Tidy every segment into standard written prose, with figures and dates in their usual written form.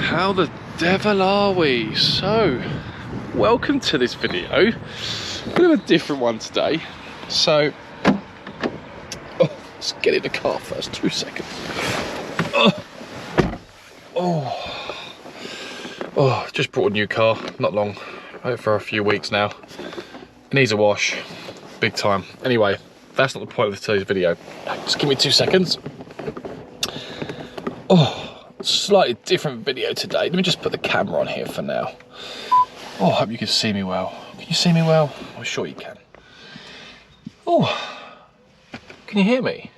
How the devil are we? So, welcome to this video. A bit of a different one today. So, let's get in the car first, 2 seconds. Just bought a new car, not long, had it for a few weeks now. It needs a wash, big time. Anyway, that's not the point of today's video. Just give me 2 seconds. Slightly different video today. Let me just put the camera on here for now. I hope you can see me well. Can you see me well? I'm sure you can. Can you hear me?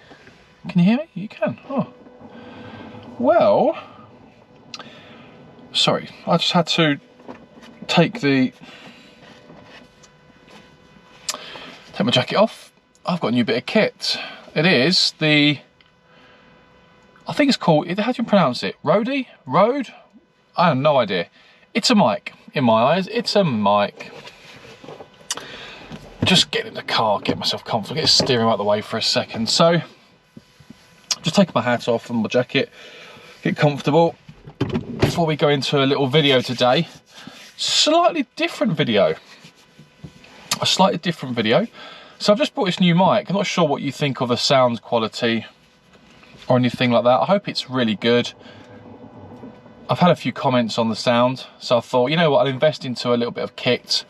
Can you hear me? You can. Well, sorry, I just had to take my jacket off. I've got a new bit of kit. It is the, I think it's called, how do you pronounce it? Rode? I have no idea. It's a mic, in my eyes, it's a mic. Just get in the car, get myself comfortable, get steering out the way for a second. So, just taking my hat off and my jacket, get comfortable. Before we go into a little video today, slightly different video. A slightly different video. So I've just bought this new mic. I'm not sure what you think of the sound quality or anything like that. I hope it's really good. I've had a few comments on the sound, so I thought, you know what, I'll invest into a little bit of kit.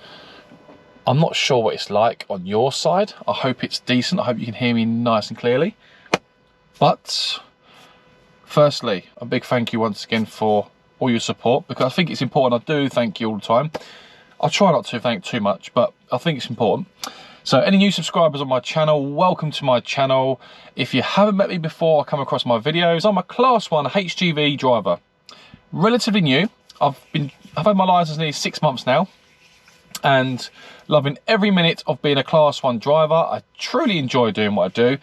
I'm not sure what it's like on your side. I hope it's decent. I hope you can hear me nice and clearly. But firstly, a big thank you once again for all your support, because I think it's important. I do thank you all the time. I'll try not to thank too much, but I think it's important. So any new subscribers on my channel, welcome to my channel. If you haven't met me before or come across my videos, I'm a class 1 HGV driver. Relatively new. I've had my license nearly 6 months now and loving every minute of being a class 1 driver. I truly enjoy doing what I do.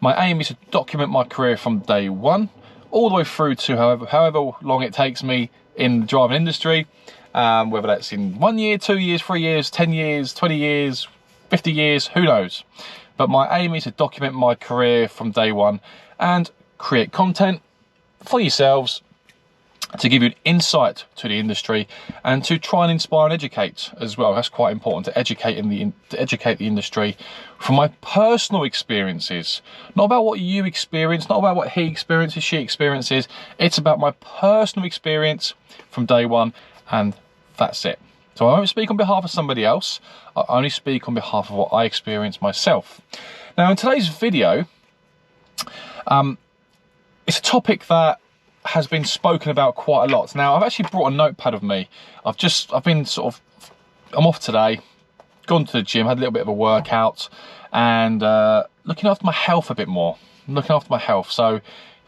My aim is to document my career from day one all the way through to however long it takes me in the driving industry, whether that's in 1 year, 2 years, 3 years, 10 years, 20 years, 50 years, who knows. But my aim is to document my career from day one and create content for yourselves to give you an insight to the industry and to try and inspire and educate as well. That's quite important, to educate the industry from my personal experiences. Not about what you experience, not about what he experiences, she experiences. It's about my personal experience from day one, and that's it. So I won't speak on behalf of somebody else. I only speak on behalf of what I experience myself. Now, in today's video, it's a topic that has been spoken about quite a lot. Now, I've actually brought a notepad with me. I'm off today, gone to the gym, had a little bit of a workout, and looking after my health a bit more. So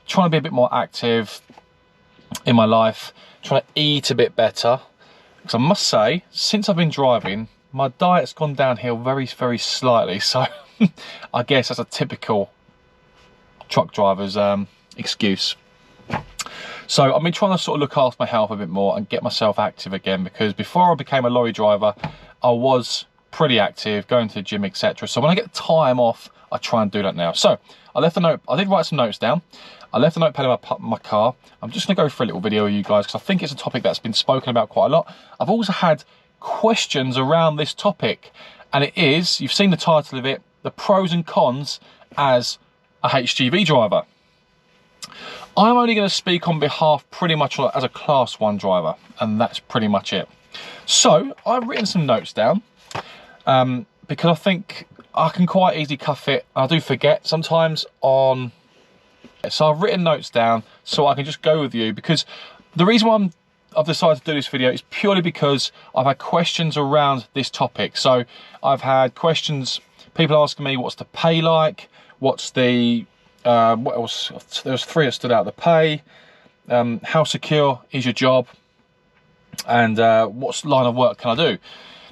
trying to be a bit more active in my life, trying to eat a bit better. Because I must say, since I've been driving, my diet's gone downhill very, very slightly. So I guess that's a typical truck driver's excuse. So I've been trying to sort of look after my health a bit more and get myself active again, because before I became a lorry driver, I was pretty active, going to the gym, etc. So when I get time off, I try and do that now. So I did write some notes down. I left a notepad in my car. I'm just going to go for a little video with you guys because I think it's a topic that's been spoken about quite a lot. I've also had questions around this topic, and it is, you've seen the title of it, the pros and cons as a HGV driver. I'm only going to speak on behalf pretty much as a class 1 driver, and that's pretty much it. So I've written some notes down because I think I can quite easily cuff it. I do forget sometimes on. So I've written notes down so I can just go with you, because the reason why I've decided to do this video is purely because I've had questions around this topic. So I've had questions, people asking me what's the pay like, what's the, what else, there was 3 that stood out, the pay, how secure is your job, and what line of work can I do?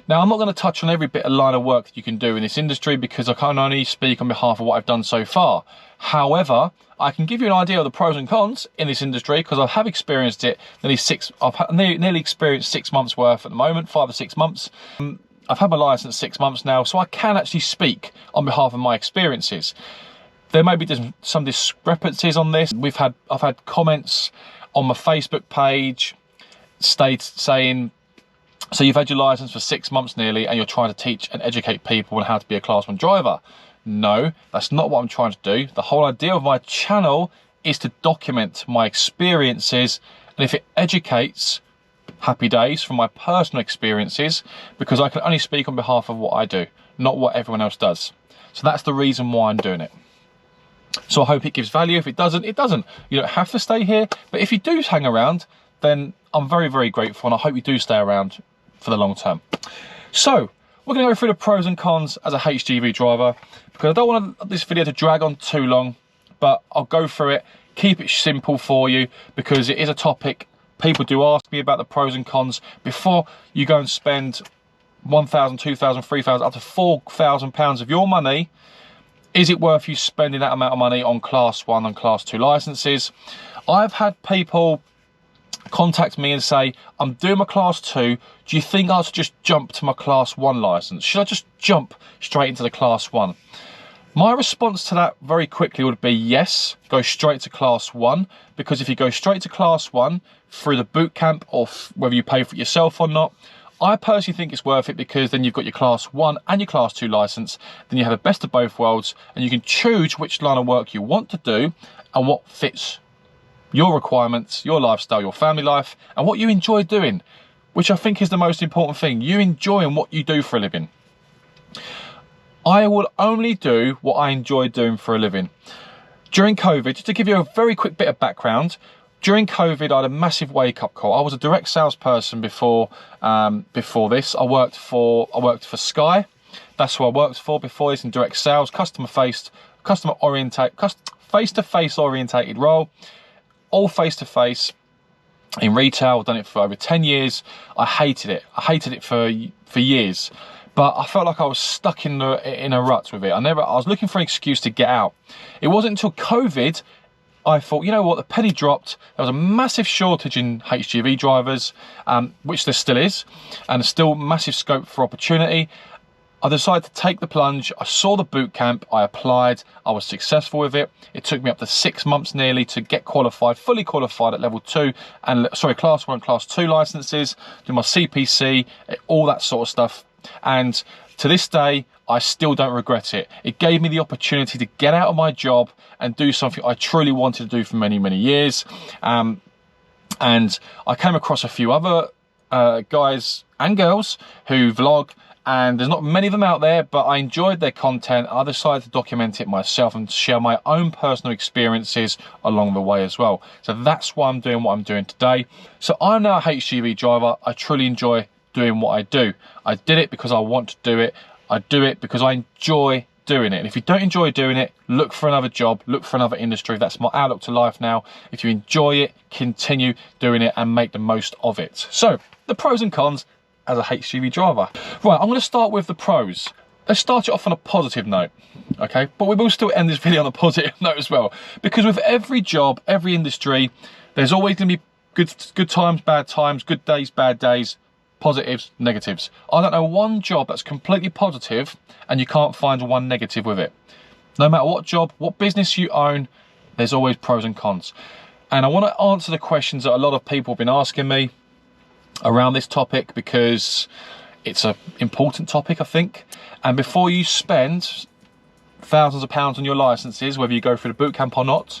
Now, I'm not going to touch on every bit of line of work that you can do in this industry because I can only speak on behalf of what I've done so far. However, I can give you an idea of the pros and cons in this industry because I have experienced it I've nearly experienced 6 months worth at the moment, 5 or 6 months. I've had my license 6 months now, so I can actually speak on behalf of my experiences. There may be some discrepancies on this. I've had comments on my Facebook page saying, so you've had your license for 6 months nearly and you're trying to teach and educate people on how to be a Class 1 driver. No, that's not what I'm trying to do. The whole idea of my channel is to document my experiences, and if it educates, happy days from my personal experiences, because I can only speak on behalf of what I do, not what everyone else does. So that's the reason why I'm doing it. So I hope it gives value. If it doesn't, it doesn't. You don't have to stay here, but if you do hang around, then I'm very, very grateful, and I hope you do stay around for the long term. So we're going to go through the pros and cons as a HGV driver, because I don't want this video to drag on too long, but I'll go through it, keep it simple for you, because it is a topic people do ask me about, the pros and cons. Before you go and spend £1,000, £2,000, £3,000, up to £4,000 of your money, is it worth you spending that amount of money on Class 1 and Class 2 licenses? I've had people contact me and say, I'm doing my Class 2, do you think I should just jump to my Class 1 license? Should I just jump straight into the Class 1? My response to that very quickly would be yes, go straight to Class 1, because if you go straight to Class 1 through the boot camp, or whether you pay for it yourself or not, I personally think it's worth it, because then you've got your Class 1 and your Class 2 license, then you have the best of both worlds, and you can choose which line of work you want to do and what fits your requirements, your lifestyle, your family life, and what you enjoy doing, which I think is the most important thing. You enjoying what you do for a living. I will only do what I enjoy doing for a living. During COVID, just to give you a very quick bit of background, during COVID, I had a massive wake-up call. I was a direct salesperson before this. I worked for Sky. That's who I worked for before this, in direct sales, face-to-face orientated role, all face-to-face in retail. I've done it for over 10 years. I hated it. I hated it for years. But I felt like I was stuck in a rut with it. I was looking for an excuse to get out. It wasn't until COVID I thought, you know what, the penny dropped. There was a massive shortage in HGV drivers, which there still is, and there's still massive scope for opportunity. I decided to take the plunge. I saw the boot camp, I applied, I was successful with it. It took me up to 6 months nearly to get qualified, fully qualified at level 2, and Class 1 and Class 2 licenses, do my CPC, all that sort of stuff. And to this day, I still don't regret it. It gave me the opportunity to get out of my job and do something I truly wanted to do for many, many years. And I came across a few other guys and girls who vlog, and there's not many of them out there, but I enjoyed their content. I decided to document it myself and share my own personal experiences along the way as well. So that's why I'm doing what I'm doing today. So I'm now a HGV driver. I truly enjoy doing what I do. I did it because I want to do it. I do it because I enjoy doing it. And if you don't enjoy doing it, look for another job, look for another industry. That's my outlook to life now. If you enjoy it, continue doing it and make the most of it. So the pros and cons as a HGV driver. Right, I'm going to start with the pros. Let's start it off on a positive note, okay? But we will still end this video on a positive note as well, because with every job, every industry, there's always going to be good times, bad times, good days, bad days, positives, negatives. I don't know one job that's completely positive and you can't find one negative with it. No matter what job, what business you own, there's always pros and cons. And I want to answer the questions that a lot of people have been asking me around this topic, because it's an important topic, I think. And before you spend thousands of pounds on your licenses, whether you go through the boot camp or not,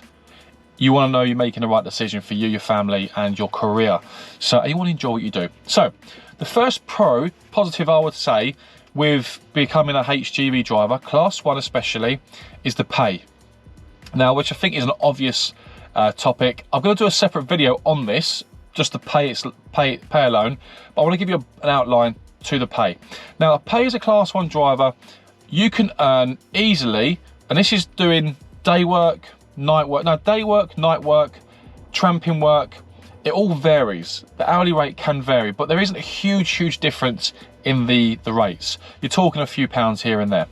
you want to know you're making the right decision for you, your family, and your career. So you want to enjoy what you do. So the first positive I would say with becoming a HGV driver, Class 1 especially, is the pay. Now, which I think is an obvious topic. I'm going to do a separate video on this, just the pay alone, but I want to give you an outline to the pay. Now, the pay as a Class 1 driver, you can earn easily, and this is doing day work, night work. Now, day work, night work, tramping work, it all varies. The hourly rate can vary, but there isn't a huge difference in the rates. You're talking a few pounds here and there.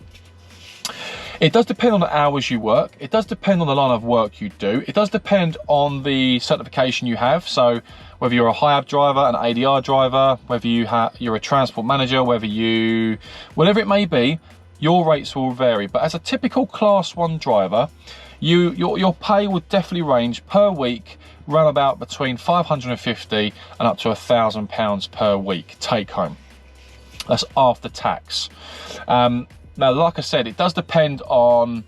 It does depend on the hours you work. It does depend on the line of work you do. It does depend on the certification you have. So whether you're a HIAB driver, an ADR driver, whether you're a transport manager, whatever it may be, your rates will vary. But as a typical Class 1 driver, your pay would definitely range per week around about between 550 and up to £1,000 per week take home. That's after tax. Now, like I said, it does depend on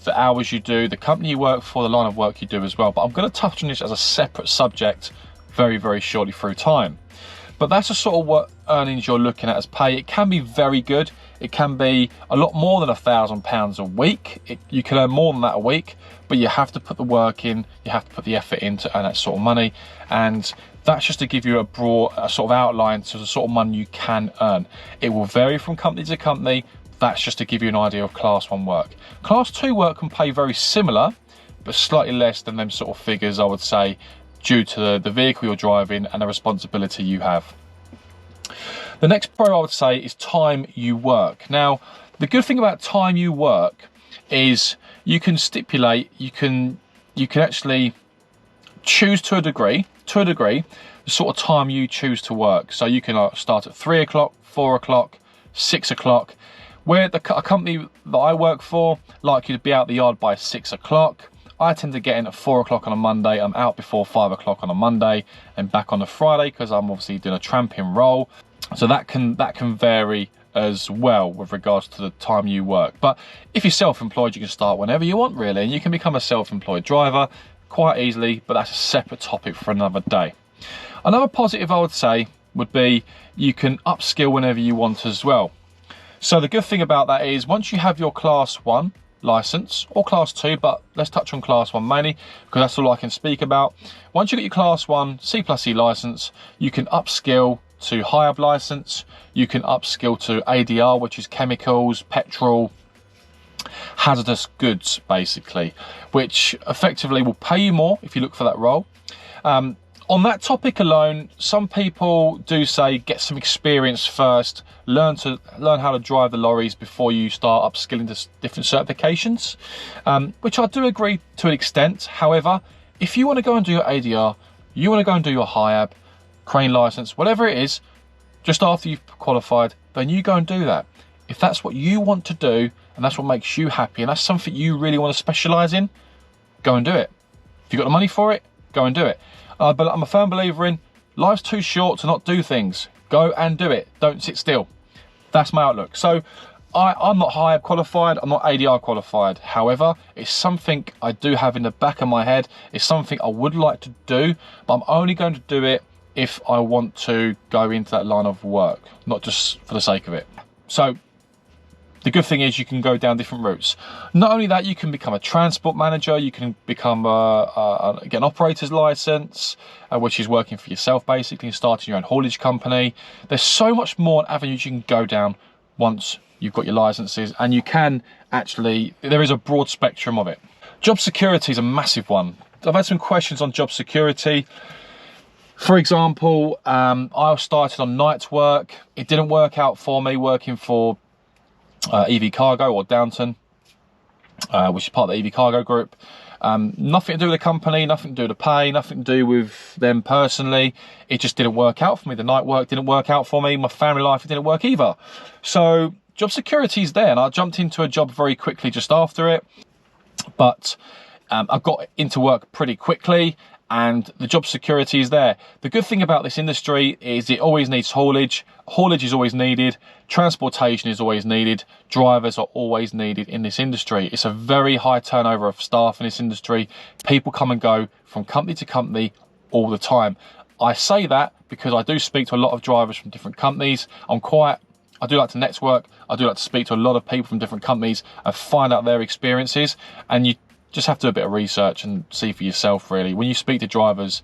the hours you do, the company you work for, the line of work you do as well. But I'm going to touch on this as a separate subject very, very shortly through time. But that's the sort of what earnings you're looking at as pay. It can be very good. It can be a lot more than £1,000 a week. You can earn more than that a week, but you have to put the work in, you have to put the effort in to earn that sort of money. And that's just to give you a broad sort of outline to the sort of money you can earn. It will vary from company to company. That's just to give you an idea of Class 1 work. Class 2 work can pay very similar, but slightly less than them sort of figures, I would say, due to the vehicle you're driving and the responsibility you have. The next pro I would say is time you work. Now, the good thing about time you work is you can stipulate, you can actually choose to a degree, the sort of time you choose to work. So you can start at 3 o'clock, 4 o'clock, 6 o'clock. Where a company that I work for like you to be out the yard by 6 o'clock. I tend to get in at 4 o'clock on a Monday. I'm out before 5 o'clock on a Monday and back on a Friday because I'm obviously doing a tramping role. So that can vary as well with regards to the time you work. But if you're self-employed, you can start whenever you want really, and you can become a self-employed driver quite easily, but that's a separate topic for another day. Another positive I would say would be you can upskill whenever you want as well. So the good thing about that is once you have your Class 1 license or Class 2, but let's touch on Class 1 mainly because that's all I can speak about. Once you get your Class 1 C+E license, you can upskill to HGV license, you can upskill to ADR, which is chemicals, petrol, hazardous goods basically, which effectively will pay you more if you look for that role. On that topic alone, some people do say get some experience first, learn how to drive the lorries before you start upskilling to different certifications, which I do agree to an extent. However, if you want to go and do your ADR, you want to go and do your HGV, crane license, whatever it is, just after you've qualified, then you go and do that. If that's what you want to do and that's what makes you happy and that's something you really want to specialize in, go and do it. If you've got the money for it, go and do it. But I'm a firm believer in life's too short to not do things. Go and do it. Don't sit still. That's my outlook. So I'm not HGV qualified. I'm not ADR qualified. However, it's something I do have in the back of my head. It's something I would like to do, but I'm only going to do it if I want to go into that line of work, not just for the sake of it. So the good thing is you can go down different routes. Not only that, you can become a transport manager, you can become get an operator's license, which is working for yourself basically, and starting your own haulage company. There's so much more avenues you can go down once you've got your licenses, and you can actually, there is a broad spectrum of it. Job security is a massive one. I've had some questions on job security. For example, I started on night work. It didn't work out for me working for EV Cargo or Downton, which is part of the EV Cargo group. Nothing to do with the company, nothing to do with the pay, nothing to do with them personally. It just didn't work out for me. The night work didn't work out for me. My family life didn't work either. So job security is there, and I jumped into a job very quickly just after it. But I got into work pretty quickly, and the job security is there. The good thing about this industry is it always needs haulage. Haulage is always needed. Transportation is always needed. Drivers are always needed in this industry. It's a very high turnover of staff in this industry. People come and go from company to company all the time. I say that because I do speak to a lot of drivers from different companies. I do like to network. I do like to speak to a lot of people from different companies and find out their experiences. And you just have to do a bit of research and see for yourself, really. When you speak to drivers,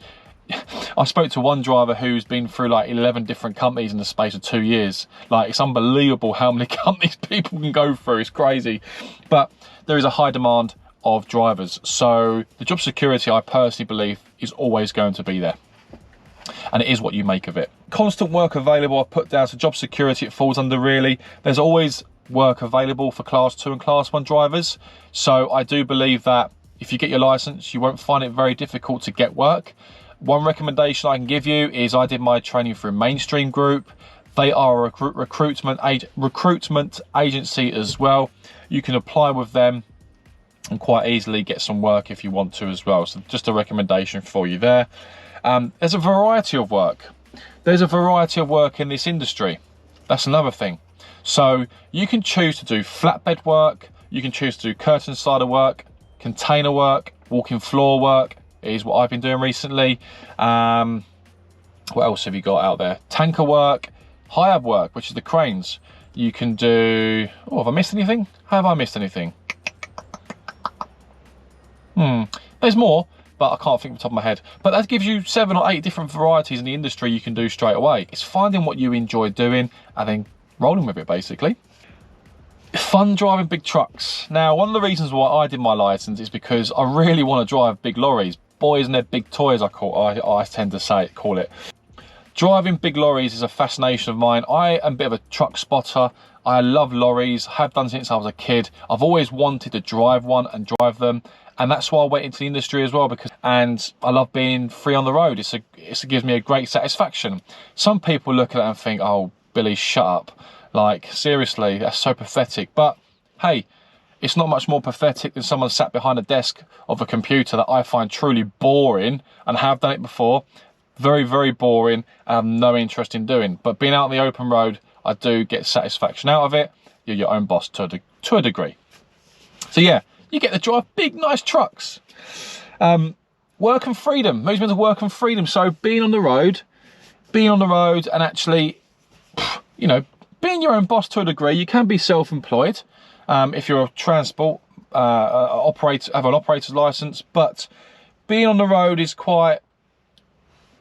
I spoke to one driver who's been through like 11 different companies in the space of 2 years. Like, it's unbelievable how many companies people can go through. It's crazy. But there is a high demand of drivers. So the job security, I personally believe, is always going to be there. And it is what you make of it. Constant work available, I put down, so job security it falls under really. There's always work available for Class 2 and Class 1 drivers. So I do believe that if you get your license, you won't find it very difficult to get work. One recommendation I can give you is I did my training through Mainstream Group. They are a recruitment agency as well. You can apply with them and quite easily get some work if you want to as well. So just a recommendation for you there. There's a variety of work. There's a variety of work in this industry. That's another thing. So you can choose to do flatbed work, you can choose to do curtain slider work, container work, walking floor work is what I've been doing recently. What else have you got out there? Tanker work, high-ab work, which is the cranes. You can do, oh, have I missed anything? Have I missed anything? There's more, but I can't think off the top of my head. But that gives you 7 or 8 different varieties in the industry you can do straight away. It's finding what you enjoy doing and then rolling with it, basically. Fun driving big trucks. Now, one of the reasons why I did my license is because I really want to drive big lorries. Boys and their big toys, I tend to call it. Driving big lorries is a fascination of mine. I am a bit of a truck spotter. I love lorries, have done since I was a kid. I've always wanted to drive one and drive them. And that's why I went into the industry as well, and I love being free on the road. It gives me a great satisfaction. Some people look at it and think, oh, Billy, shut up. Like, seriously, that's so pathetic. But hey, it's not much more pathetic than someone sat behind a desk of a computer that I find truly boring, and have done it before. Very, very boring, and have no interest in doing. But being out on the open road, I do get satisfaction out of it. You're your own boss to a degree. So yeah, you get to drive big, nice trucks. Work and freedom. Moves me into work and freedom. So being on the road and actually, you know, being your own boss to a degree. You can be self-employed if you're a transport operator, have an operator's license. But being on the road is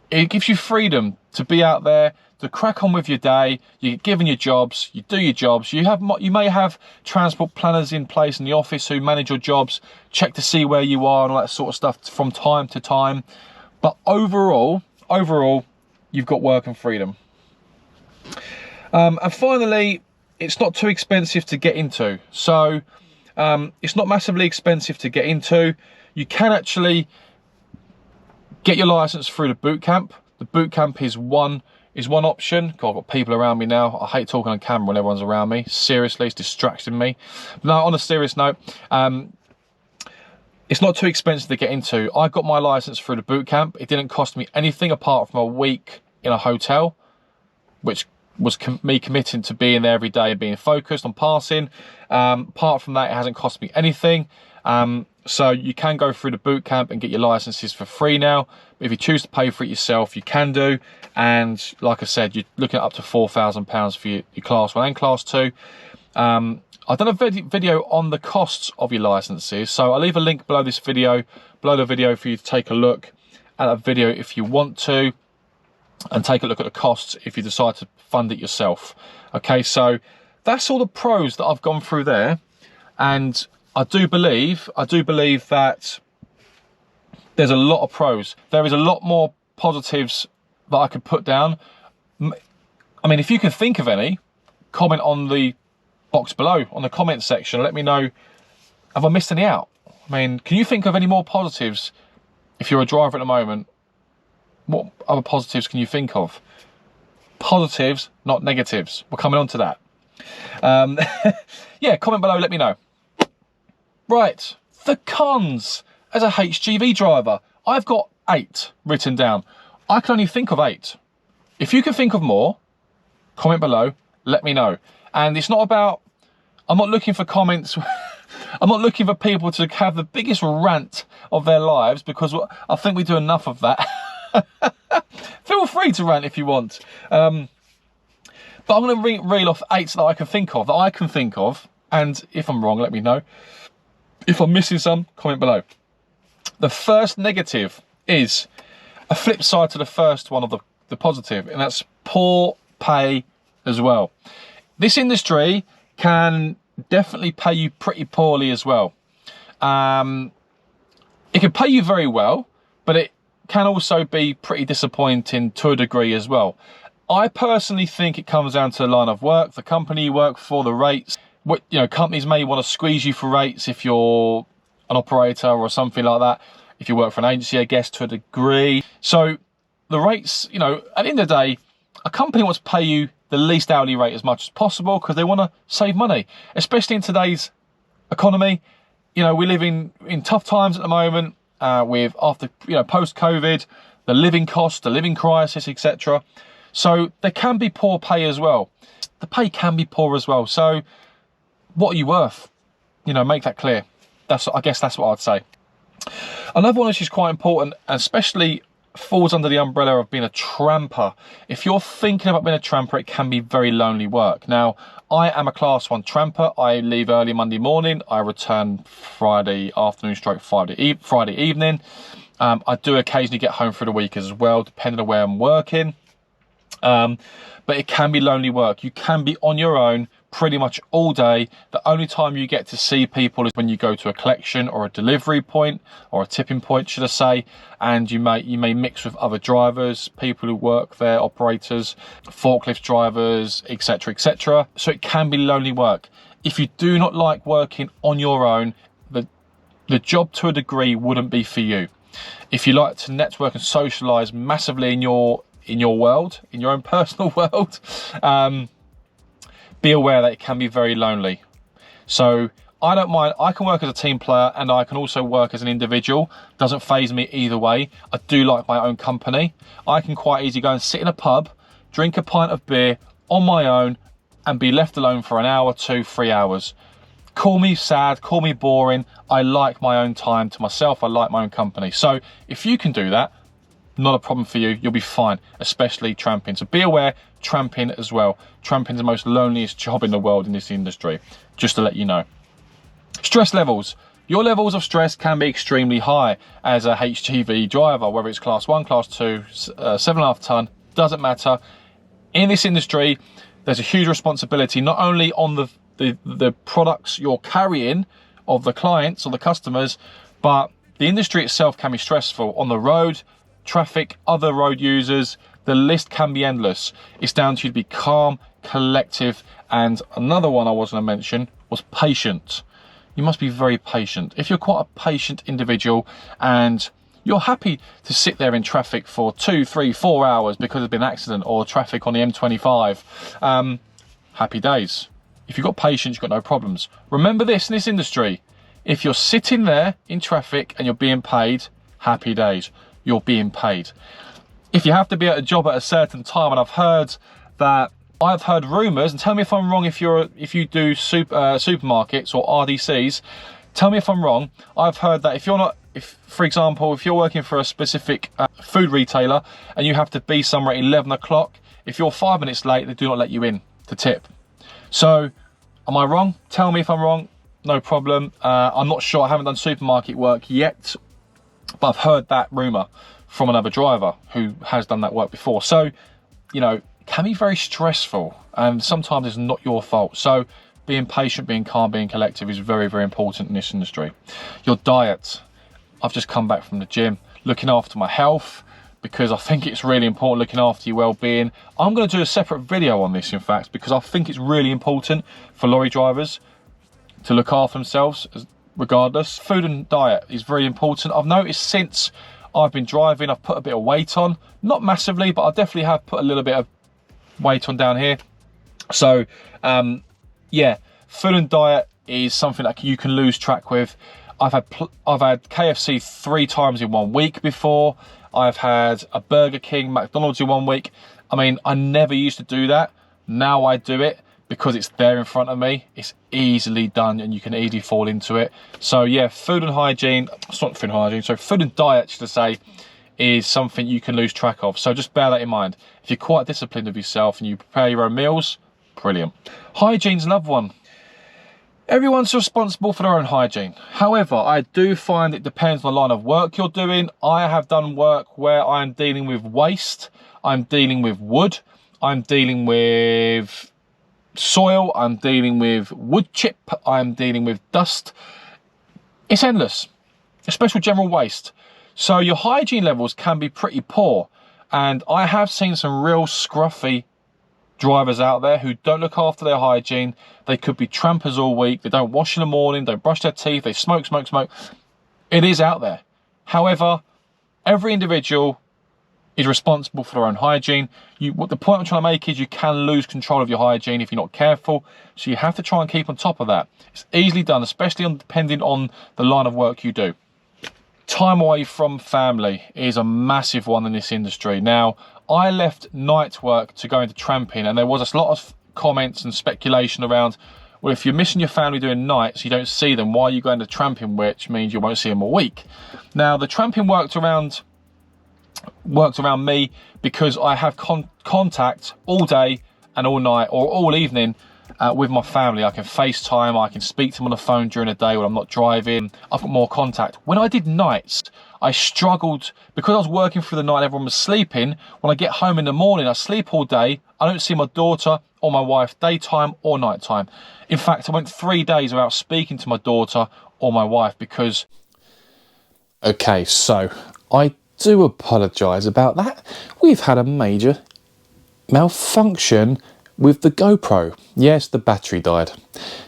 it gives you freedom to be out there, to crack on with your day. You get given your jobs, you do your jobs. You may have transport planners in place in the office who manage your jobs, check to see where you are and all that sort of stuff from time to time. But overall, you've got work and freedom. And finally, it's not too expensive to get into. So it's not massively expensive to get into. You can actually get your license through the boot camp. The boot camp is one option. God, I've got people around me now. I hate talking on camera when everyone's around me. Seriously, it's distracting me. Now, on a serious note, it's not too expensive to get into. I got my license through the boot camp. It didn't cost me anything apart from a week in a hotel, which was me committing to being there every day and being focused on passing. Apart from that, it hasn't cost me anything. So you can go through the boot camp and get your licenses for free now. But if you choose to pay for it yourself, you can do. And like I said, you're looking at up to £4,000 for your class 1 and class 2. I've done a video on the costs of your licenses. So I'll leave a link below this video, below the video, for you to take a look at that video if you want to, and take a look at the costs if you decide to fund it yourself. Okay, so that's all the pros that I've gone through there. And I do believe that there's a lot of pros. There is a lot more positives that I could put down. I mean, if you can think of any, comment on the box below, on the comment section. Let me know, have I missed any out? I mean, can you think of any more positives if you're a driver at the moment? What other positives can you think of? Positives, not negatives. We're coming on to that. Yeah, comment below, let me know. Right, the cons as a HGV driver. I've got 8 written down. I can only think of 8. If you can think of more, comment below, let me know. And it's not about, I'm not looking for comments. I'm not looking for people to have the biggest rant of their lives, because I think we do enough of that. Feel free to rant if you want. But I'm going to reel off 8 that I can think of, and if I'm wrong, let me know. If I'm missing some, comment below. The first negative is a flip side to the first one of the positive, and that's poor pay as well. This industry can definitely pay you pretty poorly as well. It can pay you very well, but it can also be pretty disappointing to a degree as well. I personally think it comes down to the line of work, the company you work for, the rates. Companies may want to squeeze you for rates if you're an operator or something like that. If you work for an agency, I guess, to a degree. So the rates, at the end of the day, a company wants to pay you the least hourly rate as much as possible because they want to save money, especially in today's economy. you know, we live in tough times at the moment, with after, you know, post-COVID, the living cost, the living crisis, etc. So there can be poor pay as well. The pay can be poor as well. So what are you worth? You know, make that clear. I guess that's what I'd say. Another one which is quite important, especially falls under the umbrella of being a tramper. If you're thinking about being a tramper, it can be very lonely work. Now, I am a class 1 tramper. I leave early Monday morning. I return Friday afternoon stroke Friday evening. I do occasionally get home for the week as well, depending on where I'm working. But it can be lonely work. You can be on your own pretty much all day. The only time you get to see people is when you go to a collection or a delivery point, or a tipping point, should I say, and you may mix with other drivers, people who work there, operators, forklift drivers, etc., etc. So it can be lonely work. If you do not like working on your own, the job to a degree wouldn't be for you. If you like to network and socialize massively in your world, in your own personal world, be aware that it can be very lonely. So I don't mind. I can work as a team player, and I can also work as an individual. Doesn't faze me either way. I do like my own company. I can quite easily go and sit in a pub, drink a pint of beer on my own, and be left alone for an hour, 2, 3 hours. Call me sad, call me boring. I like my own time to myself. I like my own company. So if you can do that, not a problem for you. You'll be fine, especially tramping. So be aware, tramping as well. Tramping is the most loneliest job in the world in this industry, just to let you know. Stress levels. Your levels of stress can be extremely high as a HGV driver, whether it's class 1, class 2, 7.5 ton, doesn't matter. In this industry, there's a huge responsibility, not only on the products you're carrying of the clients or the customers, but the industry itself can be stressful. On the road, traffic, other road users, the list can be endless. It's down to you to be calm, collective, and another one I was going to mention was patient. You must be very patient. If you're quite a patient individual and you're happy to sit there in traffic for 2, 3, 4 hours because there's been an accident or traffic on the M25, happy days. If you've got patience, you've got no problems. Remember this in this industry: if you're sitting there in traffic and you're being paid, happy days. You're being paid. If you have to be at a job at a certain time, and I've heard rumours, and tell me if I'm wrong, if you do supermarkets or RDCs, tell me if I'm wrong. I've heard that for example, if you're working for a specific food retailer and you have to be somewhere at 11 o'clock, if you're 5 minutes late, they do not let you in to tip. So, am I wrong? Tell me if I'm wrong. No problem. I'm not sure. I haven't done supermarket work yet, but I've heard that rumour from another driver who has done that work before. So, you know, it can be very stressful, and sometimes it's not your fault. So being patient, being calm, being collective is very, very important in this industry. Your diet. I've just come back from the gym, looking after my health, because I think it's really important, looking after your well-being. I'm going to do a separate video on this, in fact, because I think it's really important for lorry drivers to look after themselves regardless. Food and diet is very important. I've noticed since I've been driving, I've put a bit of weight on. Not massively, but I definitely have put a little bit of weight on down here. So, yeah, food and diet is something that you can lose track with. I've had KFC 3 times in 1 week before. I've had a Burger King, McDonald's in 1 week. I mean, I never used to do that. Now I do it because it's there in front of me. It's easily done and you can easily fall into it. So yeah, food and hygiene, it's not food and hygiene, so food and diet, should I say, is something you can lose track of. So just bear that in mind. If you're quite disciplined with yourself and you prepare your own meals, brilliant. Hygiene's another one. Everyone's responsible for their own hygiene. However, I do find it depends on the line of work you're doing. I have done work where I'm dealing with waste, I'm dealing with wood, I'm dealing with soil, I'm dealing with wood chip, I'm dealing with dust. It's endless, especially general waste. So your hygiene levels can be pretty poor. And I have seen some real scruffy drivers out there who don't look after their hygiene. They could be trampers all week. They don't wash in the morning, don't brush their teeth, they smoke. It is out there. However, every individual is responsible for their own hygiene. What the point I'm trying to make is you can lose control of your hygiene if you're not careful. So you have to try and keep on top of that. It's easily done, especially depending on the line of work you do. Time away from family is a massive one in this industry. Now, I left night work to go into tramping, and there was a lot of comments and speculation around, well, if you're missing your family doing nights, you don't see them, why are you going to tramping, which means you won't see them a week? Now, the tramping worked around me because I have contact all day and all night, or all evening, with my family. I can FaceTime, I can speak to them on the phone during the day when I'm not driving. I've got more contact. When I did nights, I struggled because I was working through the night, everyone was sleeping. When I get home in the morning, I sleep all day. I don't see my daughter or my wife daytime or nighttime. In fact, I went 3 days without speaking to my daughter or my wife because... Okay, so I do apologise about that. We've had a major malfunction with the GoPro. Yes, the battery died.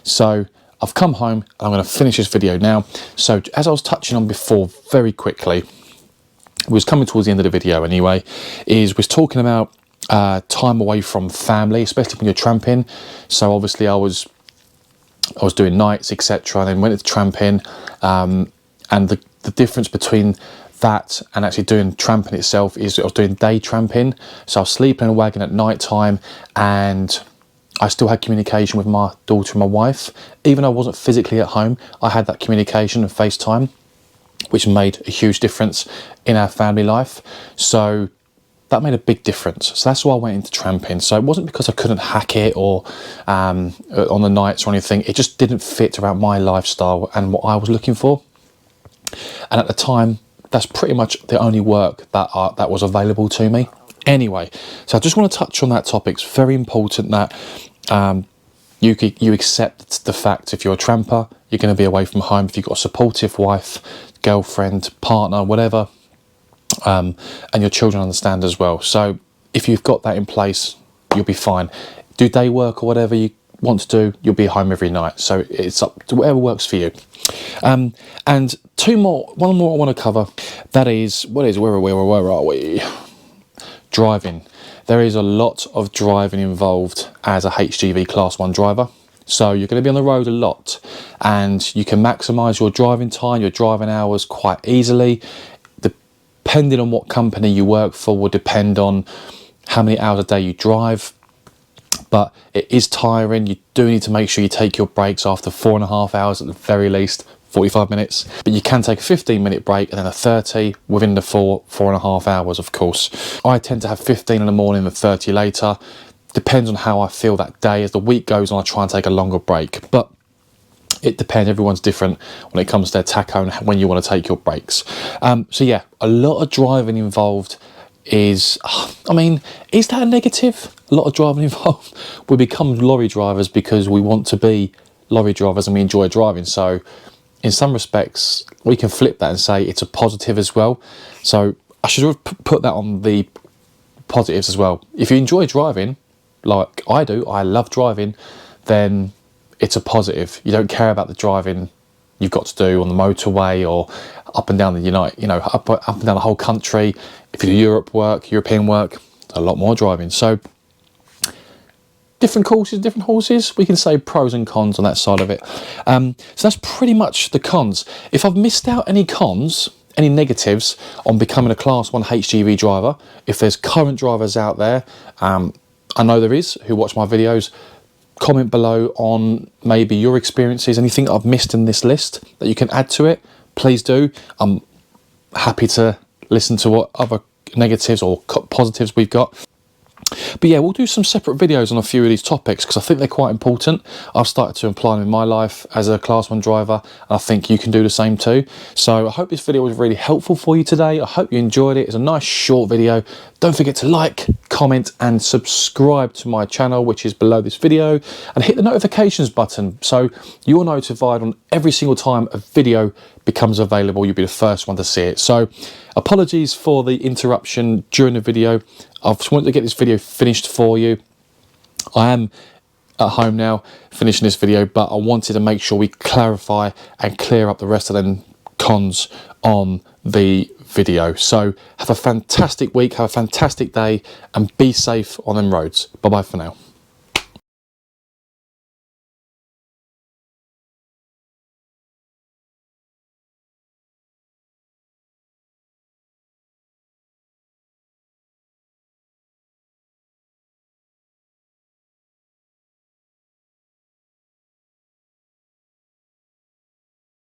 So I've come home and I'm going to finish this video now. So as I was touching on before, very quickly, was coming towards the end of the video anyway, was talking about time away from family, especially when you're tramping. So obviously I was doing nights, etc., and then went into tramping, and the difference between that and actually doing tramping itself is I was doing day tramping. So I was sleeping in a wagon at night time, and I still had communication with my daughter and my wife. Even though I wasn't physically at home, I had that communication and FaceTime, which made a huge difference in our family life. So that made a big difference. So that's why I went into tramping. So it wasn't because I couldn't hack it or on the nights or anything. It just didn't fit around my lifestyle and what I was looking for. And at the time, that's pretty much the only work that was available to me. Anyway, so I just want to touch on that topic. It's very important that you accept the fact if you're a tramper, you're going to be away from home. If you've got a supportive wife, girlfriend, partner, whatever, and your children understand as well. So if you've got that in place, you'll be fine. Do day work or whatever you want to do, you'll be home every night. So it's up to whatever works for you. And one more I want to cover. That is, where are we? Driving. There is a lot of driving involved as a HGV Class 1 driver. So you're going to be on the road a lot, and you can maximise your driving time, your driving hours quite easily. Depending on what company you work for will depend on how many hours a day you drive. But it is tiring. You do need to make sure you take your breaks after 4.5 hours at the very least, 45 minutes. But you can take a 15-minute break and then a 30 within the 4.5 hours, of course. I tend to have 15 in the morning and 30 later. Depends on how I feel that day. As the week goes on, I try and take a longer break. But it depends. Everyone's different when it comes to their tacho and when you want to take your breaks. So yeah, a lot of driving involved. Is that a negative? A lot of driving involved. We become lorry drivers because we want to be lorry drivers and we enjoy driving. So in some respects, we can flip that and say it's a positive as well. So I should put that on the positives as well. If you enjoy driving, like I do, I love driving, then it's a positive. You don't care about the driving you've got to do on the motorway or up and down the up and down the whole country. If you do European work, a lot more driving. So different courses, different horses. We can say pros and cons on that side of it. So that's pretty much the cons. If I've missed out any cons, any negatives on becoming a Class 1 HGV driver, if there's current drivers out there, I know there is, who watch my videos, comment below on maybe your experiences, anything I've missed in this list that you can add to it, please do. I'm happy to listen to what other negatives or positives we've got. But yeah, we'll do some separate videos on a few of these topics because I think they're quite important. I've started to apply them in my life as a Class 1 driver, and I think you can do the same too. So I hope this video was really helpful for you today. I hope you enjoyed it. It's a nice short video. Don't forget to like, comment and subscribe to my channel, which is below this video, and hit the notifications button so you're notified on every single time a video becomes available. You'll be the first one to see it. So apologies for the interruption during the video. I just wanted to get this video finished for you. I am at home now finishing this video, but I wanted to make sure we clarify and clear up the rest of them cons on the video. So have a fantastic week, have a fantastic day, and be safe on them roads. Bye bye for now.